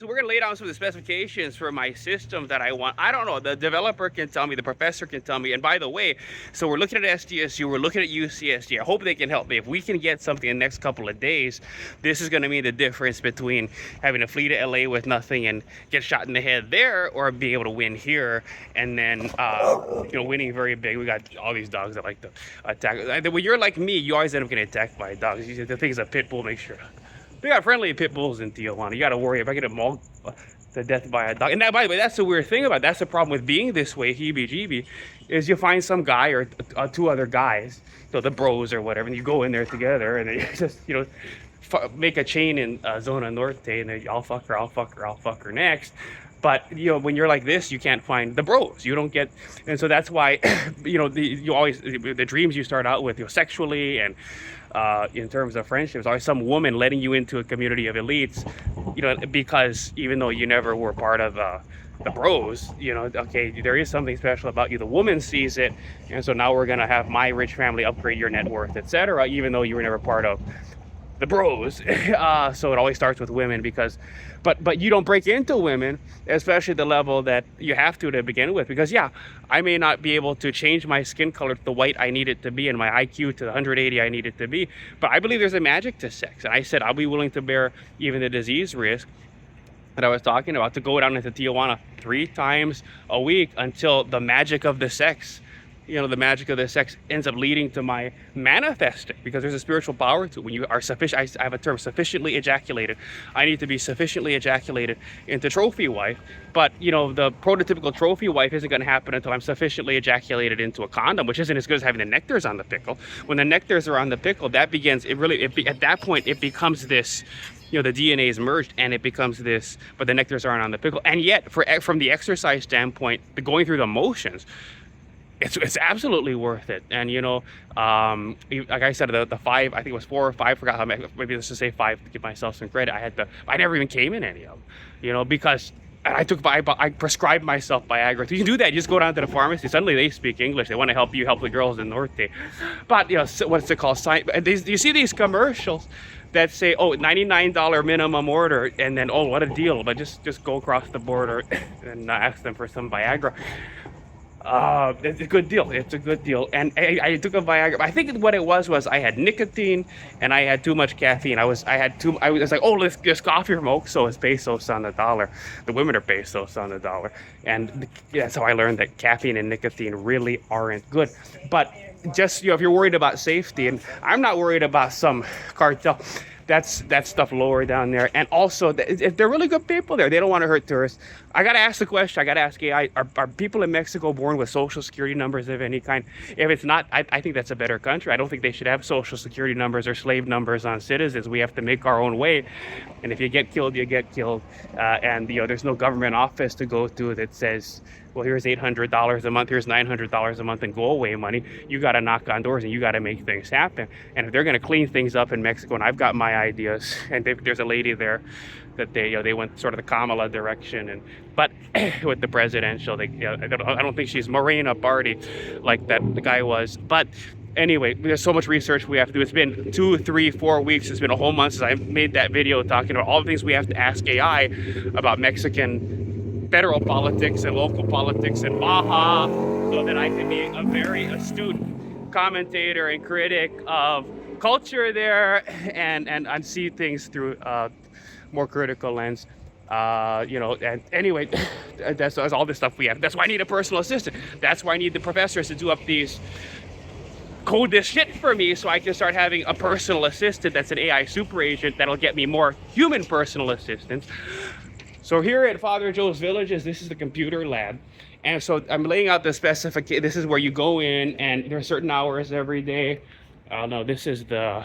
So we're going to lay down some of the specifications for my system that I want. I don't know. The developer can tell me. The professor can tell me. And by the way, so we're looking at SDSU. We're looking at UCSD. I hope they can help me. If we can get something in the next couple of days, this is going to mean the difference between having to flee to LA with nothing and get shot in the head there, or being able to win here and then, winning very big. We got all these dogs that like to attack. When you're like me, you always end up getting attacked by dogs. The thing is, a pit bull, make sure. We got friendly pit bulls in Tijuana. You got to worry if I get mauled to death by a dog. And that, by the way, that's the weird thing about it. That's the problem with being this way, heebie-jeebie, is you find some guy or two other guys, the bros or whatever, and you go in there together and they just, make a chain in Zona Norte, and then I'll fuck her next. But when you're like this, you can't find the bros. You don't get, and so that's why, the dreams you start out with, sexually and in terms of friendships, always some woman letting you into a community of elites, because even though you never were part of the bros, okay, there is something special about you. The woman sees it, and so now we're gonna have my rich family upgrade your net worth, etc. Even though you were never part of the bros. So it always starts with women, because but you don't break into women, especially the level that you have to begin with, because I may not be able to change my skin color to the white I need it to be and my IQ to the 180 I need it to be, but I believe there's a magic to sex, and I said I'll be willing to bear even the disease risk that I was talking about, to go down into Tijuana 3 times a week until the magic of the sex ends up leading to my manifesting, because there's a spiritual power to it. When you are sufficient, I have a term, sufficiently ejaculated. I need to be sufficiently ejaculated into trophy wife, but the prototypical trophy wife isn't going to happen until I'm sufficiently ejaculated into a condom, which isn't as good as having the nectars on the pickle. When the nectars are on the pickle, that begins, at that point it becomes this, the DNA is merged and it becomes this, but the nectars aren't on the pickle. And yet, from the exercise standpoint, going through the motions, it's absolutely worth it. And like I said, the 5, I think it was 4 or 5, forgot how many, maybe let's just say 5 to give myself some credit. I never even came in any of them, because I prescribed myself Viagra. You can do that. You just go down to the pharmacy. Suddenly they speak English. They want to help the girls in Norte. But what's it called? You see these commercials that say, $99 minimum order, and then, what a deal, but just go across the border and ask them for some Viagra. It's a good deal. It's a good deal. And I took a Viagra. I think what it was I had nicotine and I had too much caffeine. I was like, let's just coffee smoke. So it's pesos on the dollar. The women are pesos on the dollar. And that's how I learned that caffeine and nicotine really aren't good. But just, if you're worried about safety, and I'm not worried about some cartel, that's stuff lower down there. And also, if they're really good people there, they don't want to hurt tourists. I got to ask the question, I got to ask AI, are people in Mexico born with social security numbers of any kind? If it's not, I think that's a better country. I don't think they should have social security numbers or slave numbers on citizens. We have to make our own way. And if you get killed, you get killed. And there's no government office to go to that says, well, here's $800 a month, here's $900 a month and go away money. You got to knock on doors and you got to make things happen. And if they're going to clean things up in Mexico, and I've got my ideas, and there's a lady there that they went sort of the Kamala direction, but with the presidential, I don't think she's Morena party like that the guy was. But anyway, there's so much research we have to do. It's been 2, 3, 4 weeks. It's been a whole month since I made that video talking about all the things we have to ask AI about Mexican federal politics and local politics in Baja, so that I can be a very astute commentator and critic of culture there, and see things through more critical lens. And anyway, that's all this stuff we have. That's why I need a personal assistant. That's why I need the professors to do up these, code this shit for me, so I can start having a personal assistant that's an AI super agent that'll get me more human personal assistants. So here at Father Joe's Villages, this is the computer lab. And so I'm laying out the specification. This is where you go in, and there are certain hours every day. No, this is the,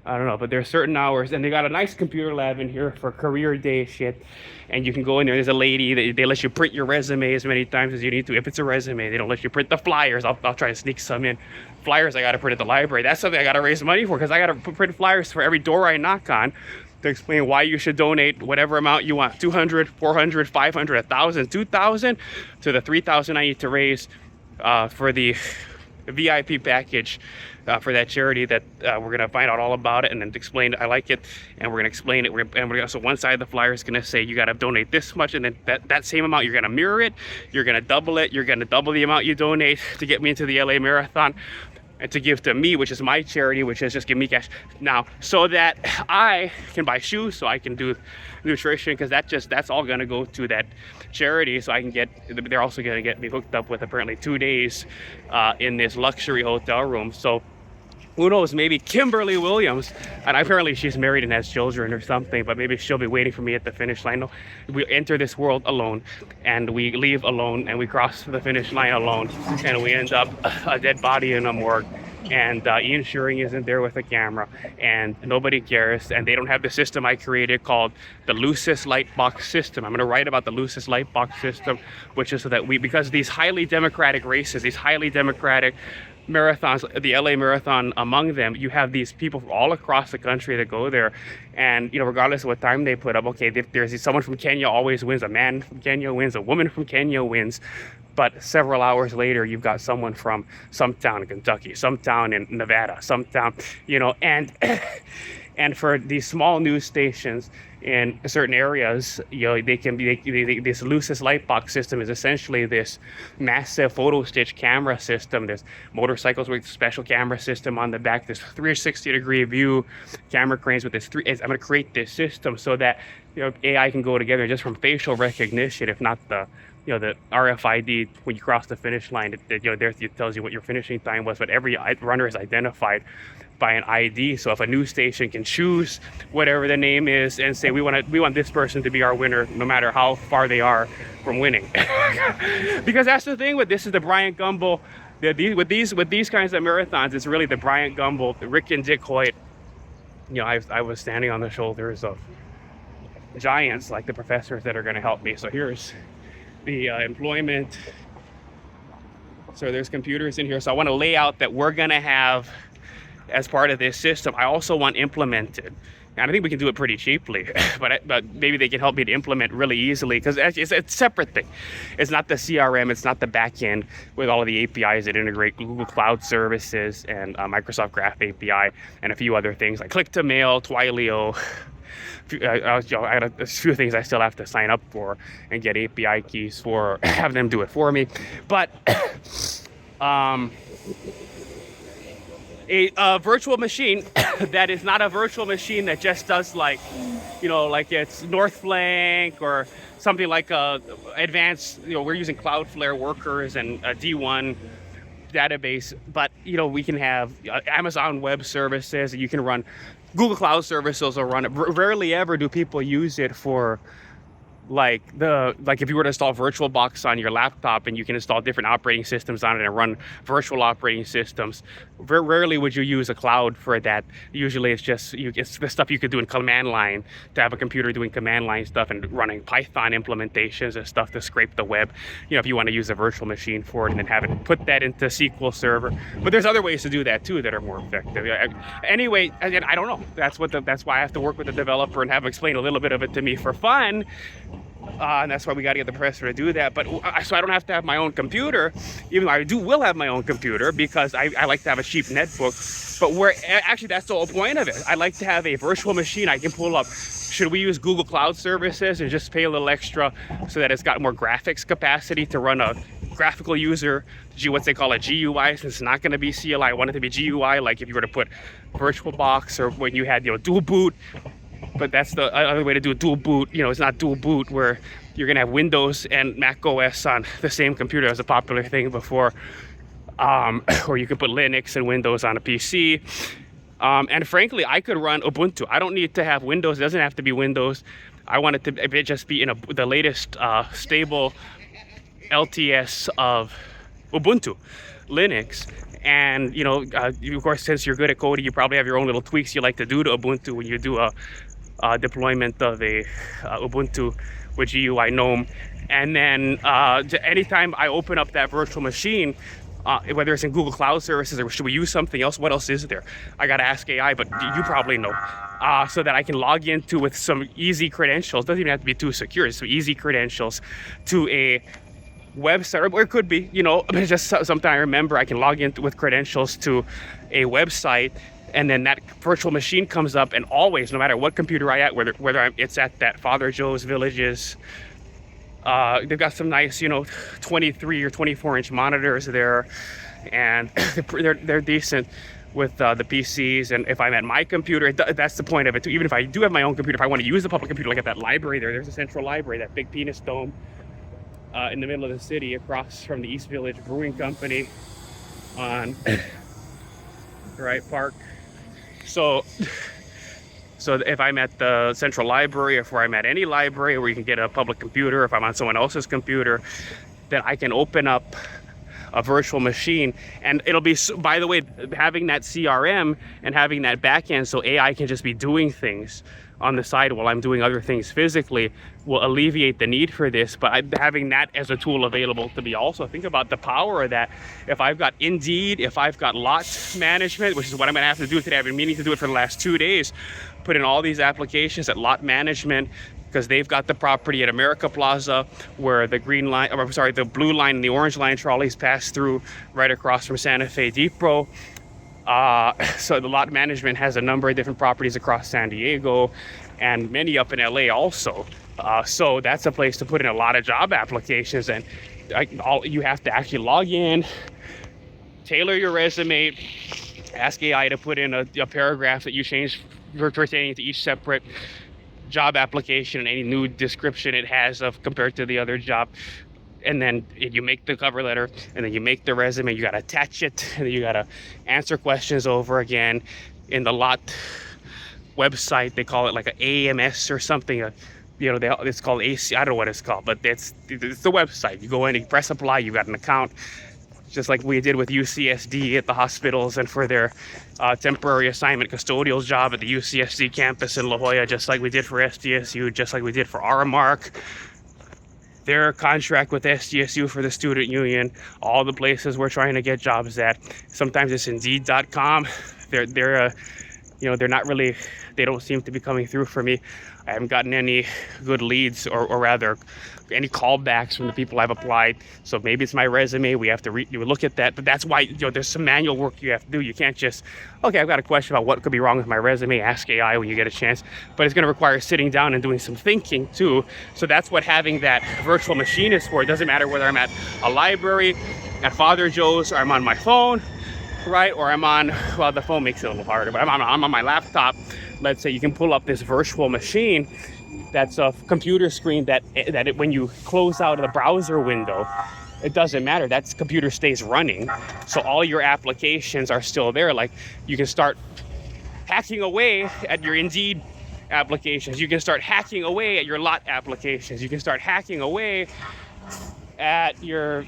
I don't know, but there are certain hours, and they got a nice computer lab in here for career day shit. And you can go in there. There's a lady, they let you print your resume as many times as you need to. If it's a resume, they don't let you print the flyers. I'll try to sneak some in. Flyers I got to print at the library. That's something I got to raise money for, because I got to print flyers for every door I knock on to explain why you should donate whatever amount you want, 200, 400, 500, 1,000, 2,000, to the 3,000 I need to raise for the VIP package for that charity that we're gonna find out all about it and then explain I like it, and we're gonna explain it. So one side of the flyer is gonna say you gotta donate this much, and then that same amount you're gonna mirror it, you're gonna double it, you're gonna double the amount you donate to get me into the LA Marathon, and to give to me, which is my charity, which is just give me cash now, so that I can buy shoes, so I can do nutrition, because that's all gonna go to that charity. So I can get, they're also gonna get me hooked up with apparently 2 days in this luxury hotel room. So who knows, maybe Kimberly Williams, and apparently she's married and has children or something, but maybe she'll be waiting for me at the finish line. No, we enter this world alone, and we leave alone, and we cross the finish line alone, and we end up a dead body in a morgue. And Ian Shearing isn't there with a camera, and nobody cares, and they don't have the system I created called the Lucis Light Box system. I'm going to write about the Lucis Light Box system, which is so that because these highly democratic races, these highly democratic marathons, the LA Marathon among them, you have these people from all across the country that go there, and regardless of what time they put up, okay, if there's someone from Kenya always wins, a man from Kenya wins, a woman from Kenya wins, but several hours later you've got someone from some town in Kentucky, some town in Nevada, some town, and and for these small news stations in certain areas, they can be, this Lucis Light Box system is essentially this massive photo stitch camera system. There's motorcycles with special camera system on the back. There's 360-degree view camera cranes with this I'm going to create this system so that AI can go together just from facial recognition, if not the the RFID when you cross the finish line. It tells you what your finishing time was, but every runner is identified by an ID. So if a news station can choose whatever the name is and say we want this person to be our winner, no matter how far they are from winning, because that's the thing with this is the Bryant Gumbel. With these kinds of marathons, it's really the Bryant Gumbel, Rick and Dick Hoyt. I was standing on the shoulders of giants like the professors that are going to help me. So here's the employment. So there's computers in here. So I want to lay out that we're going to have as part of this system. I also want implemented, and I think we can do it pretty cheaply, but maybe they can help me to implement really easily, because it's a separate thing. It's not the CRM, it's not the backend with all of the APIs that integrate Google Cloud Services and Microsoft Graph API and a few other things like click-to-mail, Twilio. I had a few things I still have to sign up for and get API keys for, have them do it for me. But a virtual machine that is not a virtual machine that just does like it's Northflank or something like advanced, we're using Cloudflare Workers and a D1 database, but we can have Amazon Web Services, and you can run Google Cloud Services will run it. Rarely ever do people use it for like if you were to install VirtualBox on your laptop and you can install different operating systems on it and run virtual operating systems. Very rarely would you use a cloud for that. Usually it's just it's the stuff you could do in command line, to have a computer doing command line stuff and running Python implementations and stuff to scrape the web. If you want to use a virtual machine for it and then have it put that into SQL Server. But there's other ways to do that too that are more effective. Anyway, again, I don't know. That's why I have to work with the developer and have him explain a little bit of it to me for fun. And that's why we got to get the professor to do that. But so I don't have to have my own computer, even though will have my own computer, because I like to have a cheap netbook. But actually that's the whole point of it. I like to have a virtual machine I can pull up. Should we use Google Cloud Services and just pay a little extra so that it's got more graphics capacity to run a graphical user, what they call a GUI, since it's not going to be CLI. I want it to be GUI, like if you were to put VirtualBox or when you had dual boot. But that's the other way to do a dual boot. It's not dual boot where you're going to have Windows and Mac OS on the same computer. As a popular thing before. Or you could put Linux and Windows on a PC. And frankly, I could run Ubuntu. I don't need to have Windows. It doesn't have to be Windows. I want it to just be in the latest stable LTS of Ubuntu Linux. And, of course, since you're good at coding, you probably have your own little tweaks you like to do to Ubuntu when you do a deployment of a Ubuntu with GUI GNOME. And then anytime I open up that virtual machine, whether it's in Google Cloud Services or should we use something else, what else is there? I got to ask AI, but you probably know. So that I can log into with some easy credentials. Doesn't even have to be too secure. Some easy credentials to a website, or it could be, just sometime I remember I can log in with credentials to a website, and then that virtual machine comes up, and always, no matter what computer I at, whether it's at that Father Joe's Villages, they've got some nice, 23 or 24-inch monitors there, and they're decent with the PCs. And if I'm at my computer, that's the point of it too. Even if I do have my own computer, if I want to use the public computer, like at that library there's a central library, that big penis dome in the middle of the city, across from the East Village Brewing Company on Wright Park. So if I'm at the central library, if I'm at any library where you can get a public computer, if I'm on someone else's computer, then I can open up a virtual machine. And it'll be, by the way, having that CRM and having that backend, so AI can just be doing things on the side while I'm doing other things physically, will alleviate the need for this. But having that as a tool available to me also, think about the power of that. If I've got Indeed, if I've got lot management, which is what I'm gonna have to do today, I've been meaning to do it for the last 2 days, put in all these applications at lot management, because they've got the property at America Plaza where the the blue line and the orange line trolleys pass through, right across from Santa Fe Depot. So the lot management has a number of different properties across San Diego, and many up in LA also. So that's a place to put in a lot of job applications, and you have to actually log in, tailor your resume, ask AI to put in a paragraph that you change pertaining to each separate job application and any new description it has compared to the other job. And then you make the cover letter, and then you make the resume, you gotta attach it, and then you gotta answer questions over again. In the lot website, they call it like an AMS or something. It's called AC, I don't know what it's called, but it's the website. You go in, you press apply, you got an account, just like we did with UCSD at the hospitals and for their temporary assignment custodial job at the UCSD campus in La Jolla, just like we did for SDSU, just like we did for RMARC, their contract with SDSU for the student union, all the places we're trying to get jobs at. Sometimes it's Indeed.com. They're not really, they don't seem to be coming through for me. I haven't gotten any good leads, or rather any callbacks from the people I've applied. So maybe it's my resume. We have to look at that. But that's why there's some manual work you have to do. You can't just, okay, I've got a question about what could be wrong with my resume. Ask AI when you get a chance. But it's going to require sitting down and doing some thinking too. So that's what having that virtual machine is for. It doesn't matter whether I'm at a library, at Father Joe's, or I'm on my phone, right? Or I'm on, well, the phone makes it a little harder, but I'm on my laptop. Let's say you can pull up this virtual machine that's a computer screen that when you close out of the browser window, it doesn't matter. That computer stays running. So all your applications are still there. Like, you can start hacking away at your Indeed applications. You can start hacking away at your lot applications. You can start hacking away at your,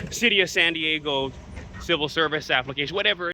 City of San Diego civil service application, whatever.